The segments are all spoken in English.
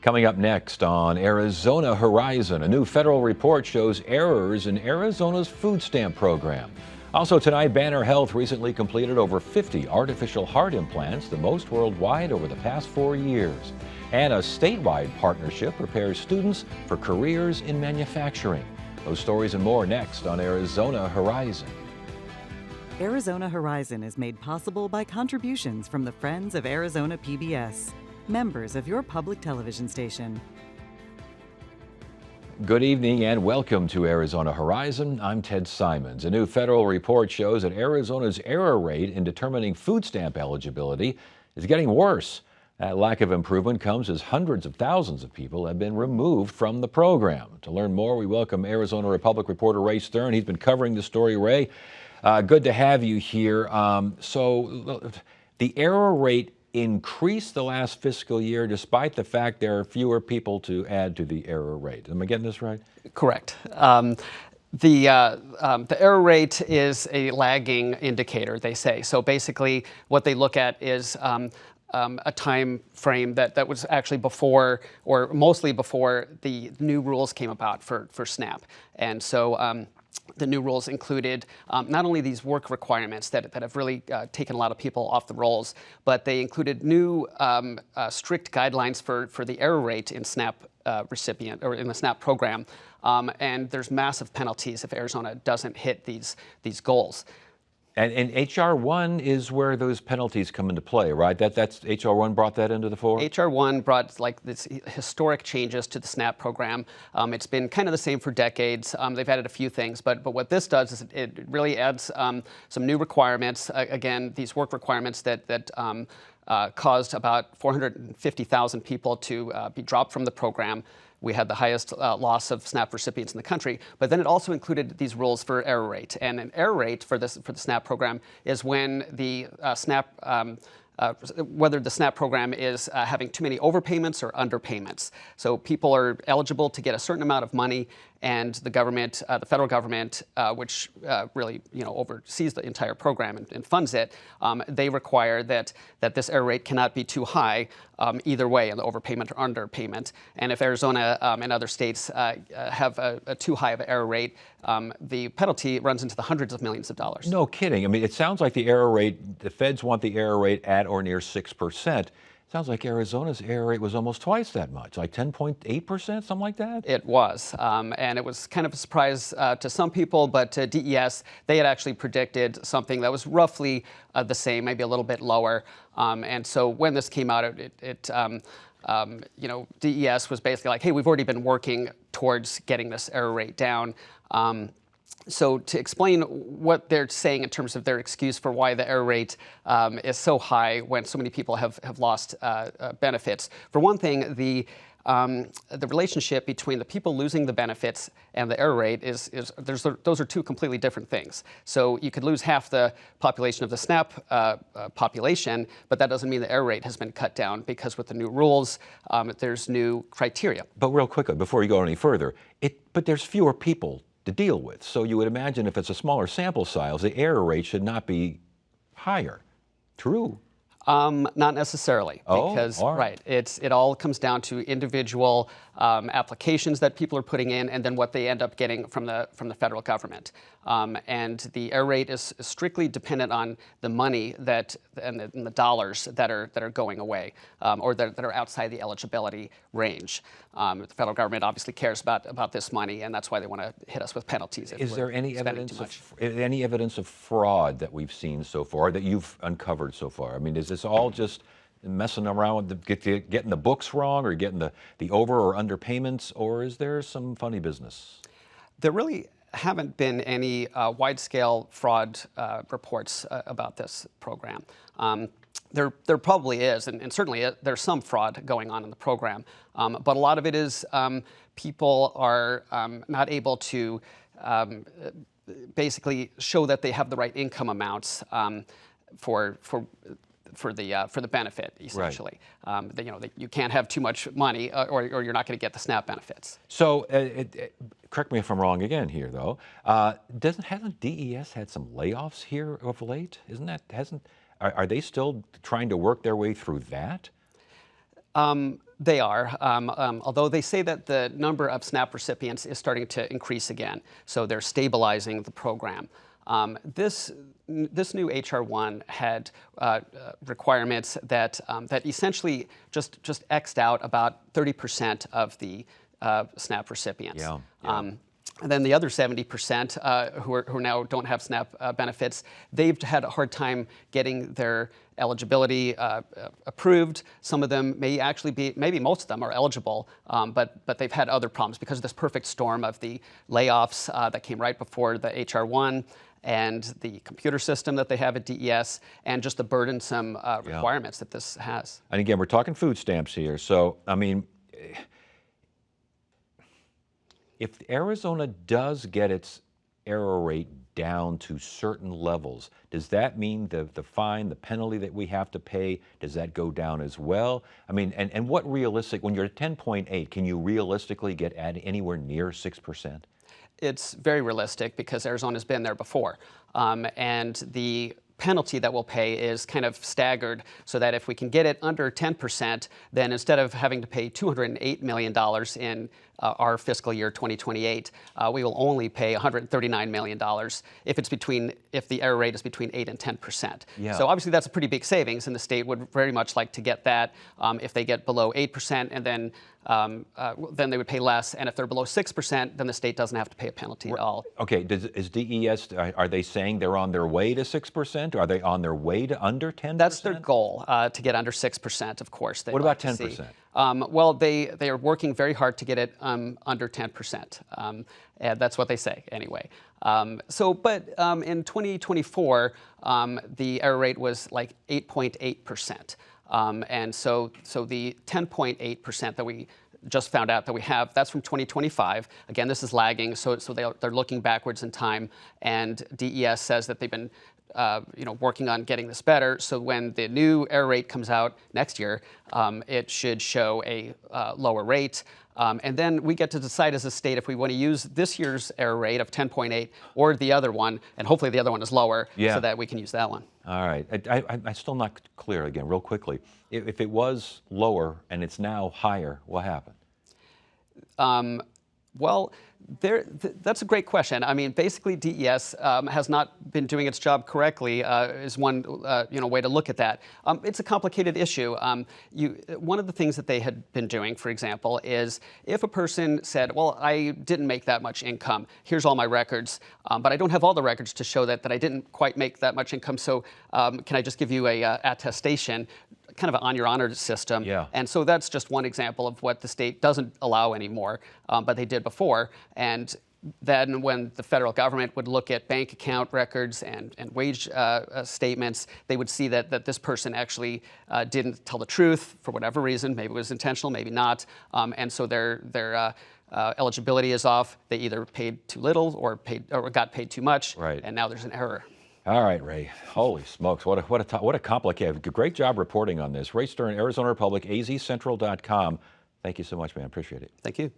Coming up next on Arizona Horizon, a new federal report shows errors in Arizona's food stamp program. Also tonight, Banner Health recently completed over 50 artificial heart implants, the most worldwide over the past 4 years. And a statewide partnership prepares students for careers in manufacturing. Those stories and more next on Arizona Horizon. Arizona Horizon is made possible by contributions from the Friends of Arizona PBS, members of your public television station. Good evening and welcome to Arizona Horizon. I'm Ted Simons. A new federal report shows that Arizona's error rate in determining food stamp eligibility is getting worse. That lack of improvement comes as hundreds of thousands of people have been removed from the program. To learn more, we welcome Arizona Republic reporter Ray Stern. He's been covering the story. Ray, good to have you here. So the error rate increased the last fiscal year despite the fact there are fewer people to add to the error rate. Am I getting this right? Correct. The error rate is a lagging indicator, they say. So basically what they look at is a time frame that was actually before, or mostly before, the new rules came about for SNAP. And so the new rules included not only these work requirements that have really taken a lot of people off the rolls, but they included new strict guidelines for the error rate in SNAP recipient, or in the SNAP program. And there's massive penalties if Arizona doesn't hit these goals. And HR 1 is where those penalties come into play, right? That's HR 1 brought that into the fore? HR 1 brought like this historic changes to the SNAP program. It's been kind of the same for decades. They've added a few things, but what this does is it really adds some new requirements. Again, these work requirements that caused about 450,000 people to be dropped from the program. We had the highest loss of SNAP recipients in the country, but then it also included these rules for error rate. And an error rate for the SNAP program is when the whether the SNAP program is having too many overpayments or underpayments. So people are eligible to get a certain amount of money, and the government, the federal government, which really oversees the entire program and funds it, they require that this error rate cannot be too high either way, in the overpayment or underpayment. And if Arizona and other states have a too high of an error rate, the penalty runs into the hundreds of millions of dollars. No kidding. I mean, it sounds like the error rate, the feds want the error rate at or near 6%. Sounds like Arizona's error rate was almost twice that much, like 10.8%, something like that? It was, and it was kind of a surprise to some people, but to DES, they had actually predicted something that was roughly the same, maybe a little bit lower. And so when this came out, DES was basically like, hey, we've already been working towards getting this error rate down. So to explain what they're saying in terms of their excuse for why the error rate is so high when so many people have lost benefits. For one thing, the relationship between the people losing the benefits and the error rate those are two completely different things. So you could lose half the population of the SNAP population, but that doesn't mean the error rate has been cut down, because with the new rules, there's new criteria. But real quickly, before you go any further, but there's fewer people to deal with. So you would imagine if it's a smaller sample size, the error rate should not be higher. True? Not necessarily, because it all comes down to individual applications that people are putting in, and then what they end up getting from the federal government. And the error rate is strictly dependent on the money and the dollars that are going away, or that are outside the eligibility range. The federal government obviously cares about this money, and that's why they want to hit us with penalties. Is there any evidence of fraud that we've seen so far, that you've uncovered so far? I mean, is this all just messing around with getting the books wrong, or getting the over or under payments, or is there some funny business? There really haven't been any wide-scale fraud reports about this program. There probably is, and certainly there's some fraud going on in the program, but a lot of it is people are not able to basically show that they have the right income amounts for the benefit, essentially. Right. You can't have too much money, or you're not going to get the SNAP benefits. So, correct me if I'm wrong again here, though. Hasn't DES had some layoffs here of late? Are they still trying to work their way through that? They are, although they say that the number of SNAP recipients is starting to increase again, so they're stabilizing the program. This new HR 1 had requirements that that essentially just X'd out about 30% of the SNAP recipients. Yeah. And then the other 70% who now don't have SNAP benefits, they've had a hard time getting their eligibility approved. Some of them may actually be, maybe most of them are eligible, but they've had other problems because of this perfect storm of the layoffs that came right before the HR 1 and the computer system that they have at DES and just the burdensome requirements that this has. And again, we're talking food stamps here. So, I mean, if Arizona does get its error rate down to certain levels, does that mean the fine, the penalty that we have to pay, does that go down as well? I mean, and what realistic, when you're at 10.8, can you realistically get at anywhere near 6%? It's very realistic because Arizona's been there before. And the penalty that we'll pay is kind of staggered so that if we can get it under 10%, then instead of having to pay $208 million in our fiscal year 2028, we will only pay $139 million if the error rate is between 8 and 10%. Yeah. So obviously that's a pretty big savings, and the state would very much like to get that. If they get below 8%, and then they would pay less, and if they're below 6%, then the state doesn't have to pay a penalty at all. Okay, is DES, are they saying they're on their way to 6%? Are they on their way to under 10%? That's their goal, to get under 6%, of course. What about 10%? Well, they are working very hard to get it under 10%. And that's what they say, anyway. But in 2024, the error rate was like 8.8%. And so the 10.8% that we just found out that we have, that's from 2025. Again, this is lagging, so they're looking backwards in time. And DES says that they've been working on getting this better. So when the new error rate comes out next year, it should show a lower rate. And then we get to decide as a state if we want to use this year's error rate of 10.8 or the other one, and hopefully the other one is lower, so that we can use that one. All right. I'm still not clear again, real quickly. If it was lower and it's now higher, what happened? Well, that's a great question. I mean, basically, DES has not been doing its job correctly. Is one way to look at that. It's a complicated issue. One of the things that they had been doing, for example, is if a person said, "Well, I didn't make that much income. Here's all my records, but I don't have all the records to show that I didn't quite make that much income. So can I just give you a attestation?" Kind of an on your honor system. Yeah. And so that's just one example of what the state doesn't allow anymore, but they did before. And then when the federal government would look at bank account records and wage statements, they would see that this person actually didn't tell the truth for whatever reason. Maybe it was intentional, maybe not. And so their eligibility is off. They either paid too little or got paid too much. Right. And now there's an error. All right, Ray. Holy smokes! What a complicated. Great job reporting on this. Ray Stern, Arizona Republic, azcentral.com. Thank you so much, man. Appreciate it. Thank you.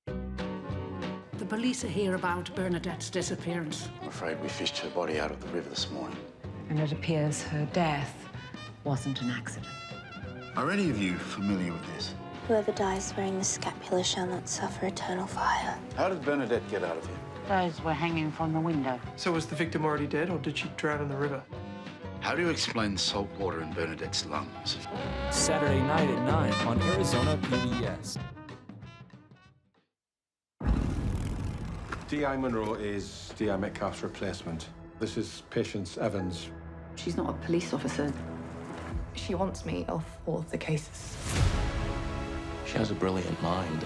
The police are here about Bernadette's disappearance. I'm afraid we fished her body out of the river this morning. And it appears her death wasn't an accident. Are any of you familiar with this? Whoever dies wearing the scapular shall not suffer eternal fire. How did Bernadette get out of here? Clothes were hanging from the window. So was the victim already dead, or did she drown in the river? How do you explain the salt water in Bernadette's lungs? Saturday night at 9 on Arizona PBS. D.I. Monroe is D.I. Metcalf's replacement. This is Patience Evans. She's not a police officer. She wants me off all of the cases. She has a brilliant mind.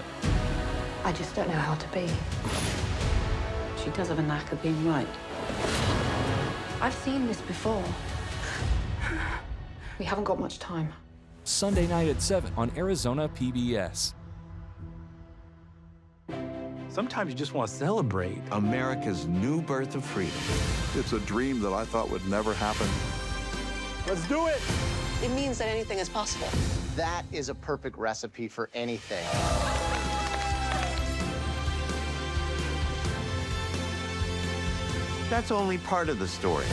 I just don't know how to be. She does have a knack of being right. I've seen this before. We haven't got much time. Sunday night at 7 on Arizona PBS. Sometimes you just want to celebrate America's new birth of freedom. It's a dream that I thought would never happen. Let's do it! It means that anything is possible. That is a perfect recipe for anything. That's only part of the story.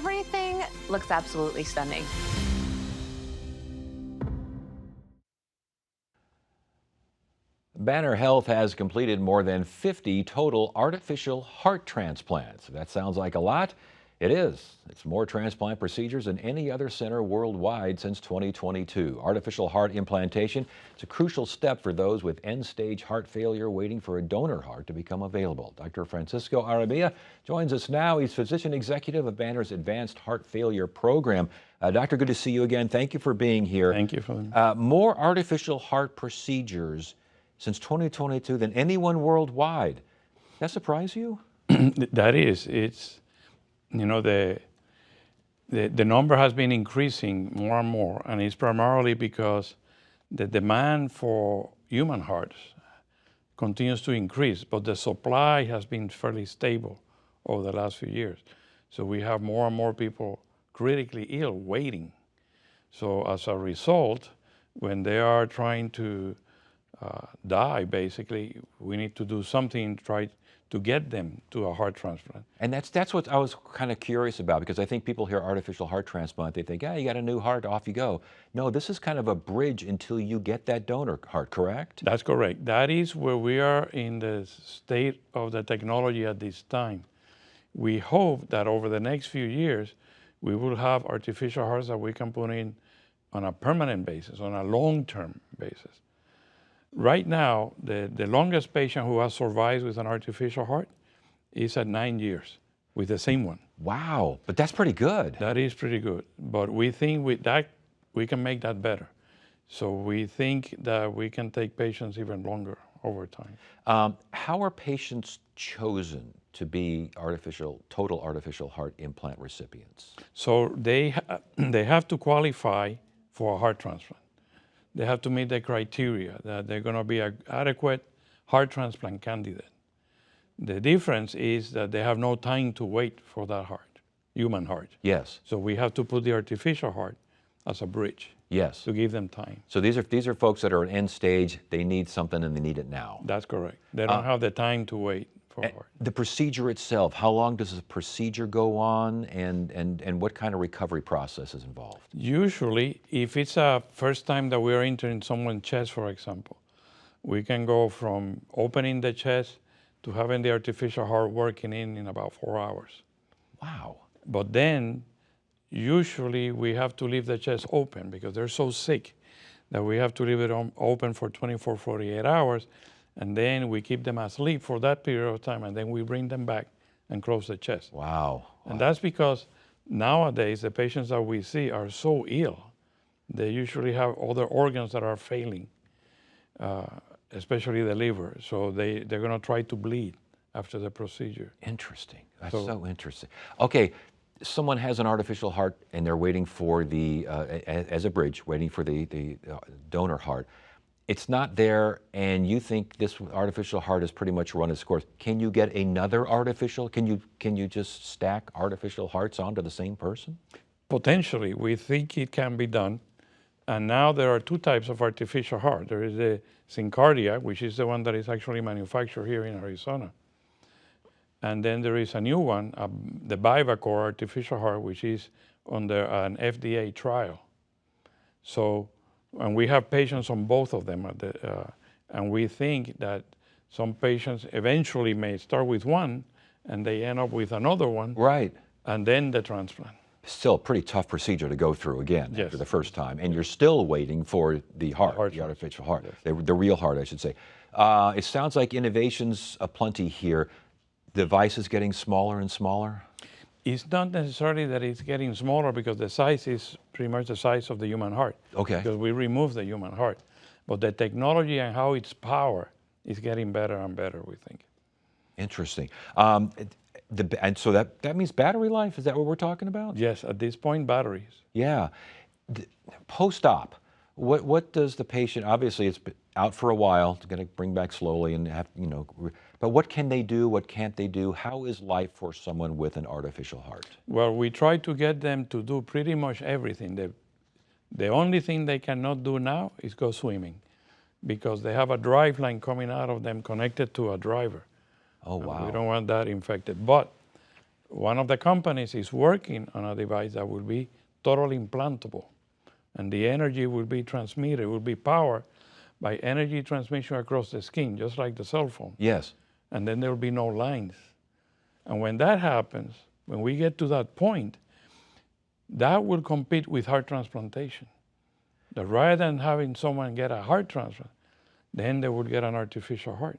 Everything looks absolutely stunning. Banner Health has completed more than 50 total artificial heart transplants. That sounds like a lot. It is. It's more transplant procedures than any other center worldwide since 2022. Artificial heart implantation is a crucial step for those with end-stage heart failure waiting for a donor heart to become available. Dr. Francisco Arabia joins us now. He's physician executive of Banner's Advanced Heart Failure Program. Doctor, good to see you again. Thank you for being here. Thank you for more artificial heart procedures since 2022 than anyone worldwide. That surprise you? That is. It's, you know, the number has been increasing more and more, and it's primarily because the demand for human hearts continues to increase, but the supply has been fairly stable over the last few years. So we have more and more people critically ill waiting. So as a result, when they are trying to die, basically, we need to do something to try to get them to a heart transplant. And that's what I was kind of curious about, because I think people hear artificial heart transplant, they think, yeah, you got a new heart, off you go. No, this is kind of a bridge until you get that donor heart, correct? That's correct. That is where we are in the state of the technology at this time. We hope that over the next few years, we will have artificial hearts that we can put in on a permanent basis, on a long-term basis. Right now, the longest patient who has survived with an artificial heart is at 9 years with the same one. Wow, but that's pretty good. That is pretty good. But we think with that, we can make that better. So we think that we can take patients even longer over time. How are patients chosen to be total artificial heart implant recipients? So they have to qualify for a heart transplant. They have to meet the criteria that they're going to be an adequate heart transplant candidate. The difference is that they have no time to wait for that heart, human heart. Yes. So we have to put the artificial heart as a bridge. Yes. To give them time. So these are folks that are at end stage. They need something and they need it now. That's correct. They don't have the time to wait for heart. The procedure itself, how long does the procedure go on, and what kind of recovery process is involved? Usually, if it's a first time that we are entering someone's chest, for example, we can go from opening the chest to having the artificial heart working in about 4 hours. Wow. But then, usually we have to leave the chest open because they're so sick that we have to leave it open for 24, 48 hours, and then we keep them asleep for that period of time, and then we bring them back and close the chest. Wow. And that's because nowadays the patients that we see are so ill. They usually have other organs that are failing, especially the liver. So they're going to try to bleed after the procedure. Interesting. That's so interesting. Okay, someone has an artificial heart and they're waiting for the, as a bridge, waiting for the donor heart. It's not there, and you think this artificial heart has pretty much run its course. Can you get another artificial? Can you just stack artificial hearts onto the same person? Potentially, we think it can be done. And now there are two types of artificial heart. There is the SynCardia, which is the one that is actually manufactured here in Arizona. And then there is a new one, the Vivacor artificial heart, which is under an FDA trial. So, and we have patients on both of them, and we think that some patients eventually may start with one, and they end up with another one. Right. And then the transplant. Still a pretty tough procedure to go through again after the first time, and you're still waiting for the heart, the artificial heart, the real heart, I should say. It sounds like innovation's aplenty here. Device is getting smaller and smaller? It's not necessarily that it's getting smaller because the size is pretty much the size of the human heart. Okay. Because we remove the human heart. But the technology and how its power is getting better and better, we think. Interesting. And so that means battery life? Is that what we're talking about? Yes, at this point, batteries. Yeah. Post-op, what does the patient, obviously it's been out for a while, it's going to bring back slowly and have, but what can they do? What can't they do? How is life for someone with an artificial heart? Well, we try to get them to do pretty much everything. The only thing they cannot do now is go swimming because they have a drive line coming out of them connected to a driver. Oh, wow. We don't want that infected. But one of the companies is working on a device that will be totally implantable. And the energy will be transmitted, will be powered by energy transmission across the skin, just like the cell phone. Yes. And then there will be no lines. And when that happens, when we get to that point, that will compete with heart transplantation. That rather than having someone get a heart transplant, then they will get an artificial heart.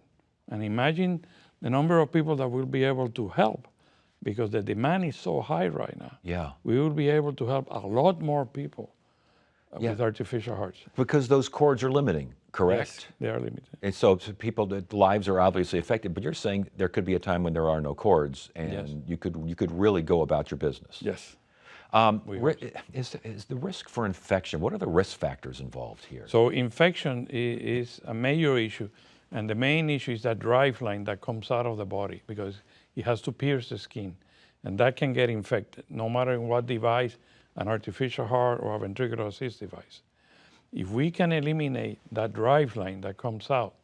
And imagine the number of people that we'll be able to help, because the demand is so high right now. Yeah. We will be able to help a lot more people with artificial hearts. Because those cords are limiting, correct? Yes, they are limited. And so people, the lives are obviously affected, but you're saying there could be a time when there are no cords, and Yes. you could really go about your business. Yes. Is the risk for infection, what are the risk factors involved here? So infection is a major issue, and the main issue is that drive line that comes out of the body, because it has to pierce the skin, and that can get infected, no matter what device, an artificial heart or a ventricular assist device. If we can eliminate that drive line that comes out,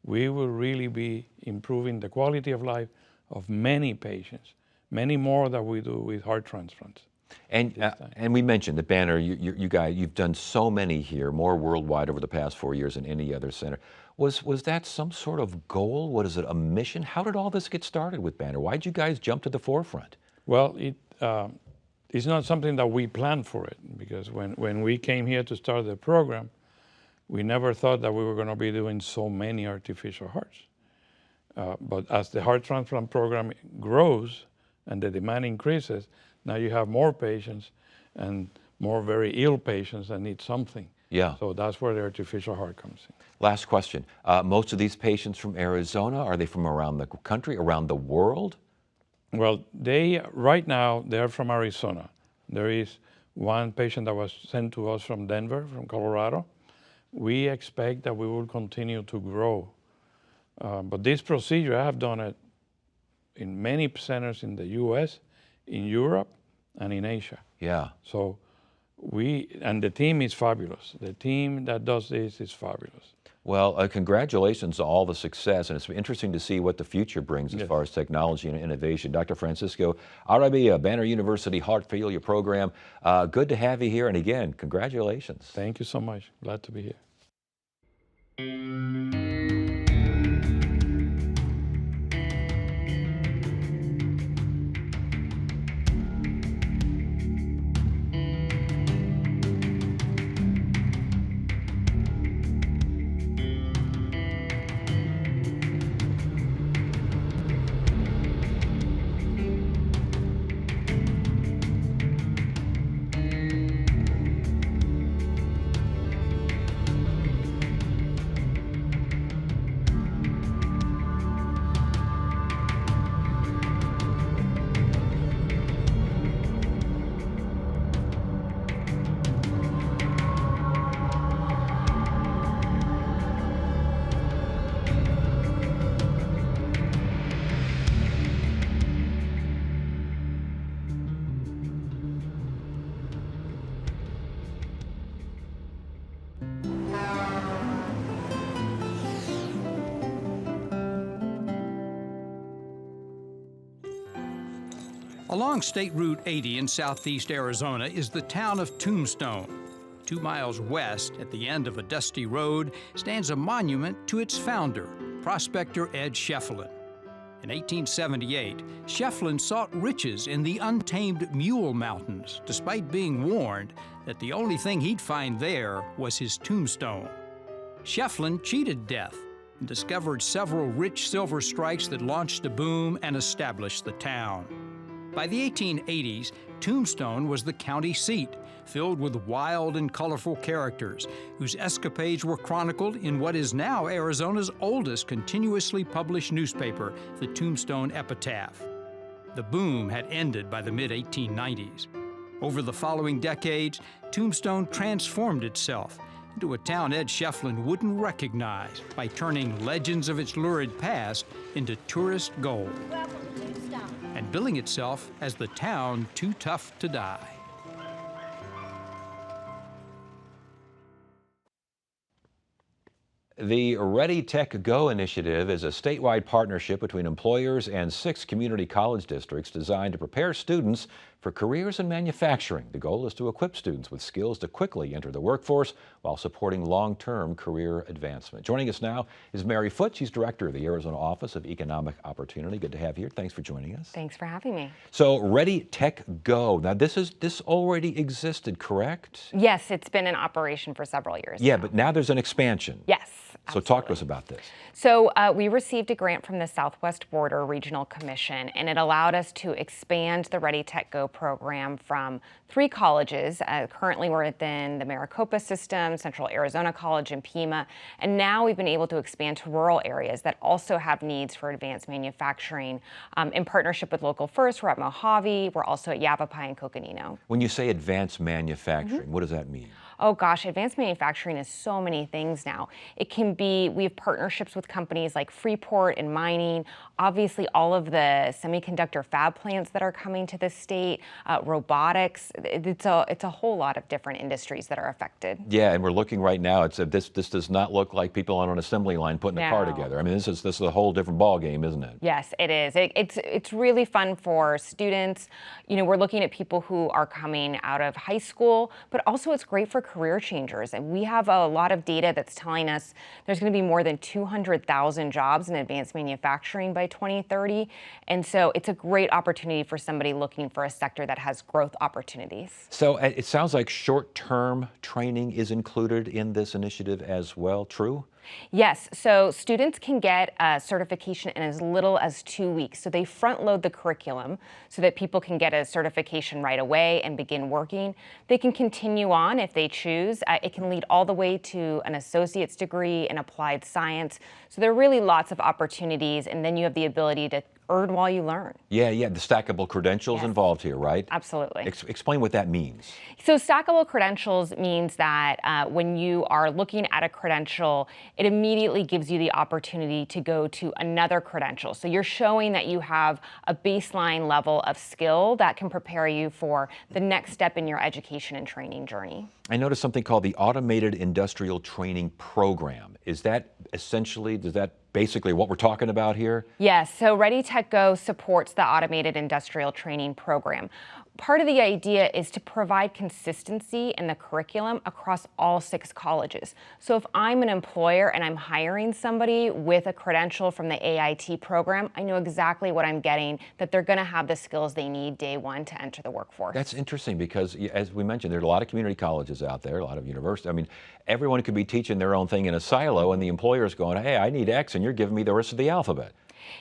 we will really be improving the quality of life of many patients, many more than we do with heart transplants. And we mentioned that Banner, you guys, you've done so many here, more worldwide over the past 4 years than any other center. Was that some sort of goal? What is it, a mission? How did all this get started with Banner? Why did you guys jump to the forefront? Well, it's not something that we planned for it, because when we came here to start the program, we never thought that we were going to be doing so many artificial hearts. But as the heart transplant program grows and the demand increases, now you have more patients and more very ill patients that need something. Yeah. So that's where the artificial heart comes in. Last question. Most of these patients from Arizona, are they from around the country, around the world? Well, right now, they're from Arizona. There is one patient that was sent to us from Denver, from Colorado. We expect that we will continue to grow. But this procedure, I have done it in many centers in the US, in Europe, and in Asia. Yeah. So and the team is fabulous. The team that does this is fabulous. Well, congratulations on all the success, and it's interesting to see what the future brings as far as technology and innovation. Dr. Francisco Arabia, Banner University Heart Failure Program, good to have you here, and again, congratulations. Thank you so much. Glad to be here. Along State Route 80 in southeast Arizona is the town of Tombstone. 2 miles west, at the end of a dusty road, stands a monument to its founder, prospector Ed Schieffelin. In 1878, Schieffelin sought riches in the untamed Mule Mountains, despite being warned that the only thing he'd find there was his tombstone. Schieffelin cheated death and discovered several rich silver strikes that launched a boom and established the town. By the 1880s, Tombstone was the county seat, filled with wild and colorful characters whose escapades were chronicled in what is now Arizona's oldest continuously published newspaper, the Tombstone Epitaph. The boom had ended by the mid-1890s. Over the following decades, Tombstone transformed itself into a town Ed Schieffelin wouldn't recognize by turning legends of its lurid past into tourist gold and billing itself as the town too tough to die. The Ready Tech Go initiative is a statewide partnership between employers and 6 community college districts designed to prepare students for careers in manufacturing. The goal is to equip students with skills to quickly enter the workforce while supporting long-term career advancement. Joining us now is Mary Foote. She's director of the Arizona Office of Economic Opportunity. Good to have you here. Thanks for joining us. Thanks for having me. So Ready Tech Go. Now this already existed, correct? Yes, it's been in operation for several years. Yeah, but now there's an expansion. Yes. So talk to us about this. So we received a grant from the Southwest Border Regional Commission, and it allowed us to expand the Ready Tech Go program from 3 colleges. Currently we're within the Maricopa system, Central Arizona College, and Pima, and now we've been able to expand to rural areas that also have needs for advanced manufacturing. In partnership with Local First, we're at Mojave, we're also at Yavapai and Coconino. When you say advanced manufacturing, what does that mean? Oh gosh, advanced manufacturing is so many things now. It can be, we have partnerships with companies like Freeport and mining, obviously all of the semiconductor fab plants that are coming to the state, robotics. It's a whole lot of different industries that are affected. Yeah, and we're looking right now, this does not look like people on an assembly line putting a car together. I mean, this is a whole different ball game, isn't it? Yes, it is. It's really fun for students. You know, we're looking at people who are coming out of high school, but also it's great for career changers. And we have a lot of data that's telling us there's going to be more than 200,000 jobs in advanced manufacturing by 2030. And so it's a great opportunity for somebody looking for a sector that has growth opportunities. So it sounds like short-term training is included in this initiative as well, true? Yes, so students can get a certification in as little as 2 weeks. So they front load the curriculum so that people can get a certification right away and begin working. They can continue on if they choose. It can lead all the way to an associate's degree in applied science. So there are really lots of opportunities, and then you have the ability to earn while you learn. Yeah, the stackable credentials involved here, right? Absolutely. Explain what that means. So stackable credentials means that when you are looking at a credential, it immediately gives you the opportunity to go to another credential. So you're showing that you have a baseline level of skill that can prepare you for the next step in your education and training journey. I noticed something called the Automated Industrial Training Program. Is that basically what we're talking about here? Yes, so Ready Tech Go supports the Automated Industrial Training Program. Part of the idea is to provide consistency in the curriculum across all 6 colleges. So if I'm an employer and I'm hiring somebody with a credential from the AIT program, I know exactly what I'm getting, that they're going to have the skills they need day one to enter the workforce. That's interesting because, as we mentioned, there are a lot of community colleges out there, a lot of universities. I mean, everyone could be teaching their own thing in a silo, and the employer's going, hey, I need X, and you're giving me the rest of the alphabet.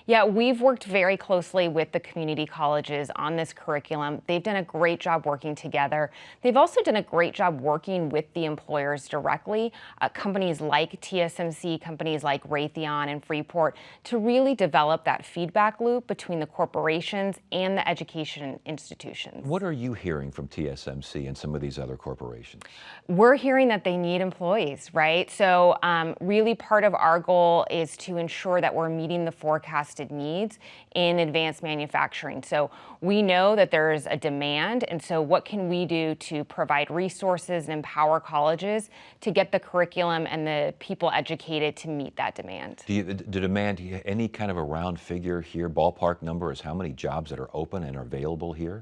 Yeah, we've worked very closely with the community colleges on this curriculum. They've done a great job working together. They've also done a great job working with the employers directly, companies like TSMC, companies like Raytheon and Freeport, to really develop that feedback loop between the corporations and the education institutions. What are you hearing from TSMC and some of these other corporations? We're hearing that they need employees, right? So really part of our goal is to ensure that we're meeting the forecasted needs in advanced manufacturing. So we know that there's a demand, and so what can we do to provide resources and empower colleges to get the curriculum and the people educated to meet that demand? Do demand any kind of a round figure here, ballpark number, is how many jobs that are open and are available here?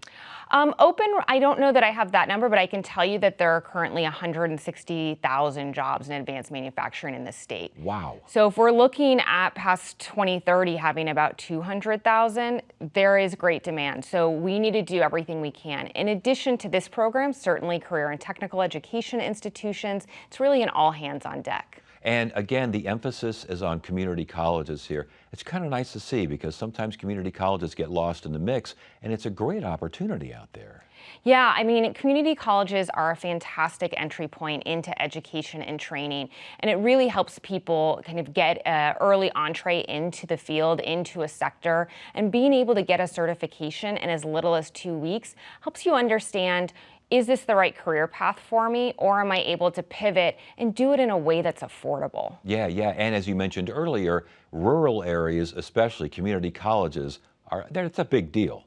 Open, I don't know that I have that number, but I can tell you that there are currently 160,000 jobs in advanced manufacturing in the state. Wow. So if we're looking at past 2030 having about 200,000, there is great demand. So we need to do everything we can. In addition to this program, certainly career and technical education institutions, it's really an all hands on deck. And again, the emphasis is on community colleges here. It's kind of nice to see because sometimes community colleges get lost in the mix, and it's a great opportunity out there. Yeah, I mean, community colleges are a fantastic entry point into education and training, and it really helps people kind of get an early entree into the field, into a sector, and being able to get a certification in as little as 2 weeks helps you understand, is this the right career path for me, or am I able to pivot and do it in a way that's affordable? Yeah, and as you mentioned earlier, rural areas, especially community colleges, that's a big deal.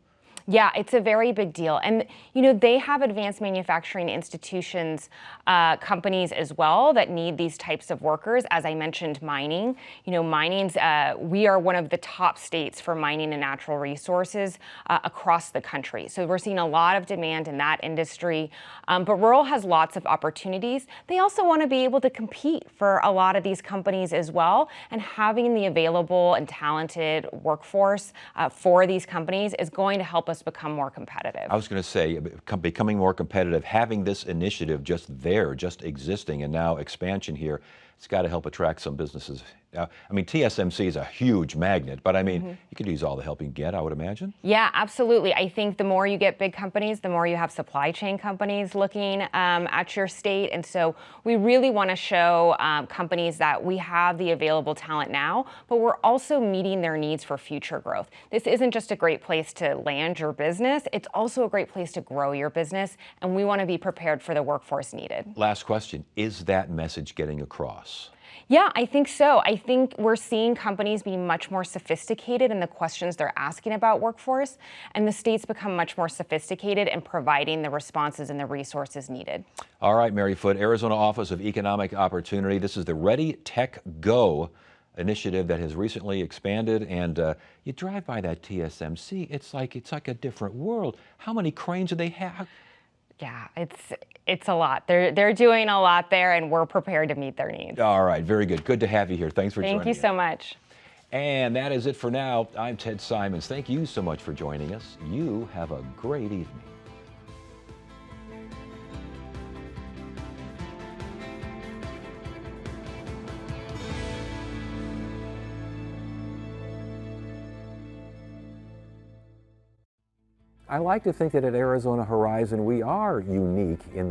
Yeah, it's a very big deal. And, they have advanced manufacturing institutions, companies as well that need these types of workers. As I mentioned, mining. We are one of the top states for mining and natural resources across the country. So we're seeing a lot of demand in that industry. But rural has lots of opportunities. They also want to be able to compete for a lot of these companies as well. And having the available and talented workforce for these companies is going to help us become more competitive. I was going to say, becoming more competitive, having this initiative just existing, and now expansion here, it's got to help attract some businesses. TSMC is a huge magnet, but you could use all the help you can get, I would imagine. Yeah, absolutely. I think the more you get big companies, the more you have supply chain companies looking at your state. And so we really want to show companies that we have the available talent now, but we're also meeting their needs for future growth. This isn't just a great place to land your business, it's also a great place to grow your business, and we want to be prepared for the workforce needed. Last question, is that message getting across? Yeah, I think so. I think we're seeing companies be much more sophisticated in the questions they're asking about workforce, and the state's become much more sophisticated in providing the responses and the resources needed. All right, Mary Foote, Arizona Office of Economic Opportunity. This is the Ready Tech Go initiative that has recently expanded, and you drive by that TSMC, it's like a different world. How many cranes do they have? Yeah, it's a lot. They're doing a lot there, and we're prepared to meet their needs. All right, very good. Good to have you here. Thanks for joining us. Thank you so much. And that is it for now. I'm Ted Simons. Thank you so much for joining us. You have a great evening. I like to think that at Arizona Horizon we are unique in the